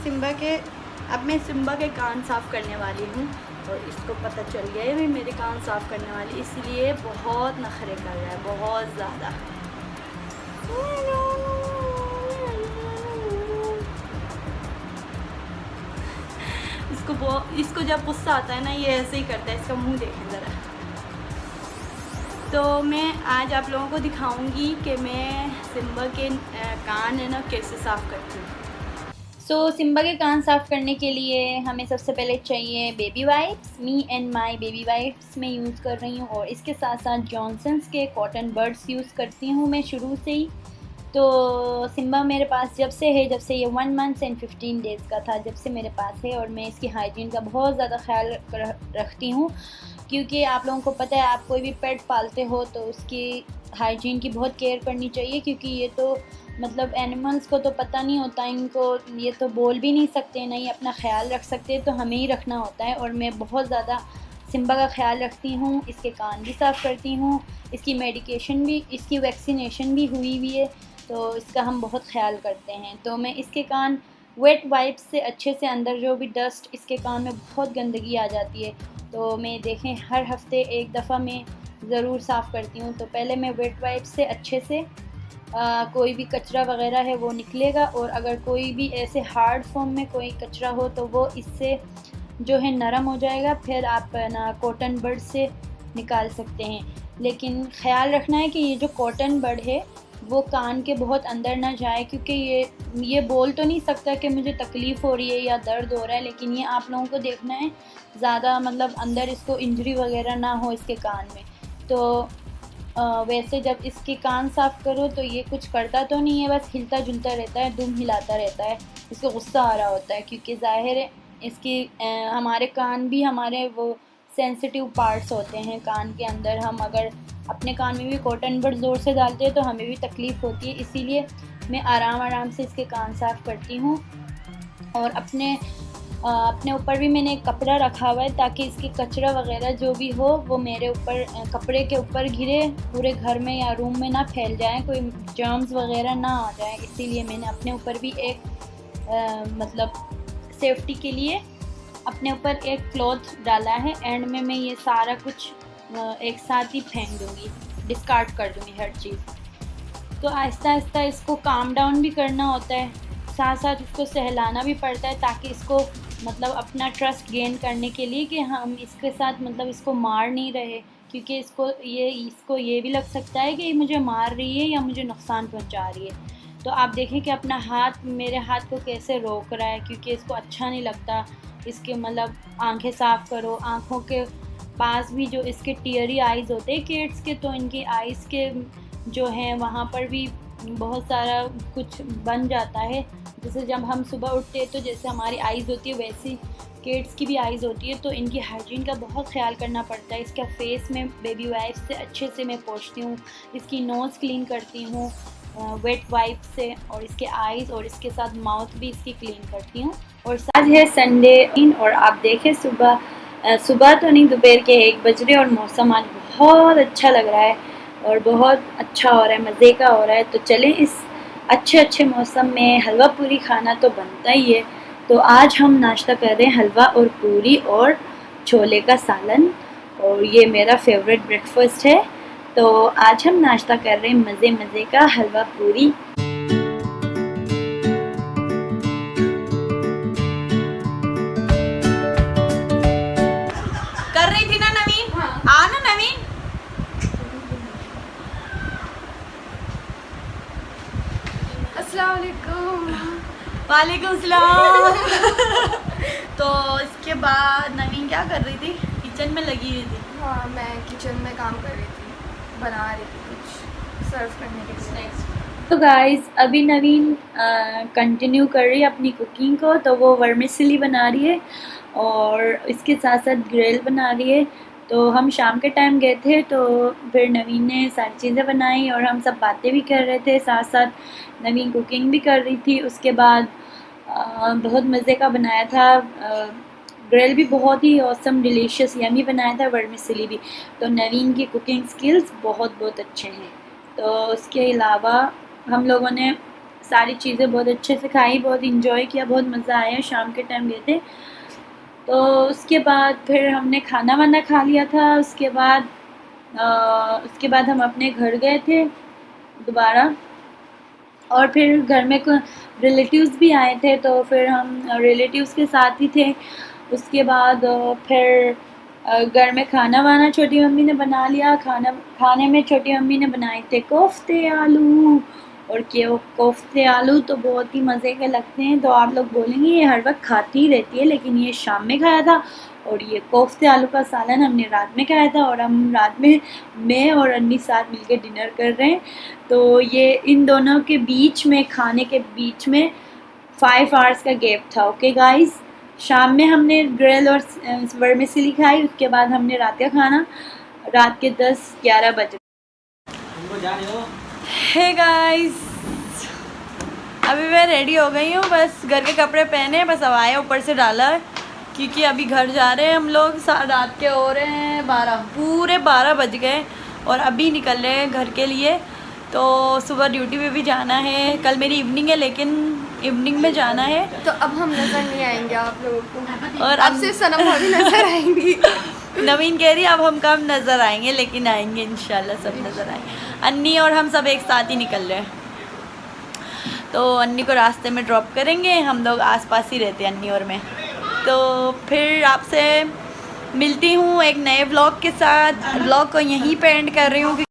अब मैं सिम्बा के कान साफ़ करने वाली हूँ और इसको पता चल गया है मैं मेरे कान साफ़ करने वाली, इसलिए बहुत नखरे कर रहा है, बहुत ज़्यादा। इसको जब गुस्सा आता है ना, ये ऐसे ही करता है। इसका मुंह देखें ज़रा। तो मैं आज आप लोगों को दिखाऊंगी कि मैं सिम्बा के कान है ना कैसे साफ़ करती हूँ। सिम्बा के कान साफ़ करने के लिए हमें सबसे पहले चाहिए baby wipes. Me and my baby wipes मैं यूज़ कर रही हूँ, और इसके साथ साथ जॉनसन्स के कॉटन बड्स यूज़ करती हूँ मैं शुरू से ही। तो सिम्बा मेरे पास जब से ये 1 मंथ एंड 15 डेज़ का था, जब से मेरे पास है, और मैं इसकी हाइजीन का बहुत ज़्यादा ख्याल रखती हूँ, क्योंकि आप लोगों को पता है आप कोई भी पेट पालते हो तो उसकी हाइजीन की बहुत केयर करनी चाहिए, क्योंकि ये तो मतलब एनिमल्स को तो पता नहीं होता, इनको ये तो बोल भी नहीं सकते, नहीं अपना ख्याल रख सकते, तो हमें ही रखना होता है। और मैं बहुत ज़्यादा सिम्बा का ख्याल रखती हूँ, इसके कान भी साफ़ करती हूँ, इसकी मेडिकेशन भी, इसकी वैक्सीनेशन भी हुई हुई है, तो इसका हम बहुत ख्याल करते हैं। तो मैं इसके कान वेट वाइप्स से अच्छे से, अंदर जो भी डस्ट, इसके कान में बहुत गंदगी आ जाती है, तो मैं देखें हर हफ्ते एक दफ़ा मैं ज़रूर साफ़ करती हूँ। तो पहले मैं वेट वाइप्स से अच्छे से कोई भी कचरा वगैरह है वो निकलेगा, और अगर कोई भी ऐसे हार्ड फॉर्म में कोई कचरा हो तो वो इससे जो है नरम हो जाएगा, फिर आप ना कॉटन बड से निकाल सकते हैं। लेकिन ख़्याल रखना है कि ये जो कॉटन बड है वो कान के बहुत अंदर ना जाए, क्योंकि ये बोल तो नहीं सकता कि मुझे तकलीफ़ हो रही है या दर्द हो रहा है, लेकिन ये आप लोगों को देखना है ज़्यादा मतलब अंदर इसको इंजरी वगैरह ना हो इसके कान में। तो वैसे जब इसके कान साफ़ करो तो ये कुछ करता तो नहीं है, बस हिलता जुलता रहता है, दुम हिलाता रहता है, इसको गुस्सा आ रहा होता है, क्योंकि ज़ाहिर है इसकी हमारे कान भी हमारे वो सेंसिटिव पार्ट्स होते हैं कान के अंदर। हम अगर अपने कान में भी कॉटन बड ज़ोर से डालते हैं तो हमें भी तकलीफ़ होती है, इसीलिए मैं आराम आराम से इसके कान साफ़ करती हूँ। और अपने ऊपर भी मैंने एक कपड़ा रखा हुआ है, ताकि इसके कचरा वगैरह जो भी हो वो मेरे ऊपर कपड़े के ऊपर गिरे, पूरे घर में या रूम में ना फैल जाए, कोई जर्म्स वगैरह ना आ जाए, इसीलिए मैंने अपने ऊपर भी एक मतलब सेफ्टी के लिए अपने ऊपर एक क्लॉथ डाला है। एंड में मैं ये सारा कुछ एक साथ ही फेंक दूँगी, डिस्कार्ड कर दूँगी हर चीज़। तो आहिस्ता आहिस्ता इसको काम डाउन भी करना होता है, साथ साथ इसको सहलाना भी पड़ता है, ताकि इसको मतलब अपना ट्रस्ट गेन करने के लिए कि हम इसके साथ मतलब इसको मार नहीं रहे, क्योंकि इसको ये भी लग सकता है कि मुझे मार रही है या मुझे नुकसान पहुंचा रही है। तो आप देखें कि अपना हाथ मेरे हाथ को कैसे रोक रहा है, क्योंकि इसको अच्छा नहीं लगता। इसके मतलब आंखें साफ़ करो, आँखों के पास भी जो इसके टीयरी आइज़ होते हैं किड्स के, तो इनकी आइज़ के जो हैं वहाँ पर भी बहुत सारा कुछ बन जाता है। जैसे जब हम सुबह उठते हैं तो जैसे हमारी आइज़ होती है वैसी किड्स की भी आइज़ होती है, तो इनकी हाइजीन का बहुत ख्याल करना पड़ता है। इसका फेस में बेबी वाइप्स से अच्छे से मैं पोंछती हूँ, इसकी नोज़ क्लीन करती हूँ वेट वाइप से, और इसके आइज़ और इसके साथ माउथ भी इसकी क्लीन करती हूँ। और आज है संडे, और आप देखें सुबह तो नहीं, दोपहर के 1 बज रहे, और मौसम आज बहुत अच्छा लग रहा है और बहुत अच्छा हो रहा है, मज़े का हो रहा है। तो चलें, इस अच्छे मौसम में हलवा पूरी खाना तो बनता ही है। तो आज हम नाश्ता कर रहे हैं हलवा और पूरी और छोले का सालन, और ये मेरा फेवरेट ब्रेकफास्ट है। तो आज हम नाश्ता कर रहे हैं मज़े का हलवा पूरी। कर रही थी ना नवीन? हाँ। आ ना नवीन। वालेकुम सलाम। तो इसके बाद नवीन क्या कर रही थी? किचन में लगी हुई थी। हाँ, मैं किचन में काम कर रही थी, बना रही थी कुछ सर्व करने के स्नैक्स। तो गाइस अभी नवीन कंटिन्यू कर रही है अपनी कुकिंग को, तो वो वर्मिसेली बना रही है और इसके साथ साथ ग्रिल बना रही है। तो हम शाम के टाइम गए थे, तो फिर नवीन ने सारी चीज़ें बनाई और हम सब बातें भी कर रहे थे, साथ साथ नवीन कुकिंग भी कर रही थी। उसके बाद बहुत मज़े का बनाया था, ग्रिल भी बहुत ही ऑसम डिलीशियस यमी बनाया था, वर्मिसेली भी। तो नवीन की कुकिंग स्किल्स बहुत अच्छे हैं। तो उसके अलावा हम लोगों ने सारी चीज़ें बहुत अच्छे से खाई, बहुत इंजॉय किया, बहुत मज़ा आया। शाम के टाइम गए थे तो उसके बाद फिर हमने खाना वाना खा लिया था। उसके बाद हम अपने घर गए थे दोबारा, और फिर घर में रिलेटिव्स भी आए थे तो फिर हम रिलेटिव्स के साथ ही थे। उसके बाद फिर घर में खाना वाना छोटी मम्मी ने बना लिया। खाने में छोटी मम्मी ने बनाए थे कोफ्ते आलू, और कोफ्ते आलू तो बहुत ही मज़े के लगते हैं। तो आप लोग बोलेंगे ये हर वक्त खाती ही रहती है, लेकिन ये शाम में खाया था। और ये कोफ्ते आलू का सालन हमने रात में खाया था, और हम रात में मैं और अन्नी साथ मिलकर डिनर कर रहे हैं। तो ये इन दोनों के बीच में, खाने के बीच में 5 आवर्स का गैप था। ओके गाइस, शाम में हमने ग्रिल और वर्मिसेली खाई। उसके बाद हमने रात का खाना रात के 10-11 बजे। हे गाइस, अभी मैं रेडी हो गई हूँ, बस घर के कपड़े पहने, बस अब आए ऊपर से डाला, क्योंकि अभी घर जा रहे हैं हम लोग। रात के हो रहे हैं 12, पूरे 12 बज गए और अभी निकल रहे हैं घर के लिए। तो सुबह ड्यूटी पे भी जाना है, कल मेरी इवनिंग है, लेकिन इवनिंग में जाना है। तो अब हम नज़र नहीं आएंगे आप लोगों को, और अब से सनम भाभी नज़र आएंगी। नवीन कह रही अब हम कम नज़र आएंगे, लेकिन आएंगे इंशाल्लाह, सब नज़र आएंगे। अन्नी और हम सब एक साथ ही निकल रहे हैं। तो अन्नी को रास्ते में ड्रॉप करेंगे, हम लोग आसपास ही रहते हैं अन्नी और मैं। तो फिर आपसे मिलती हूँ एक नए व्लॉग के साथ। व्लॉग को यहीं पे एंड कर रही हूँ।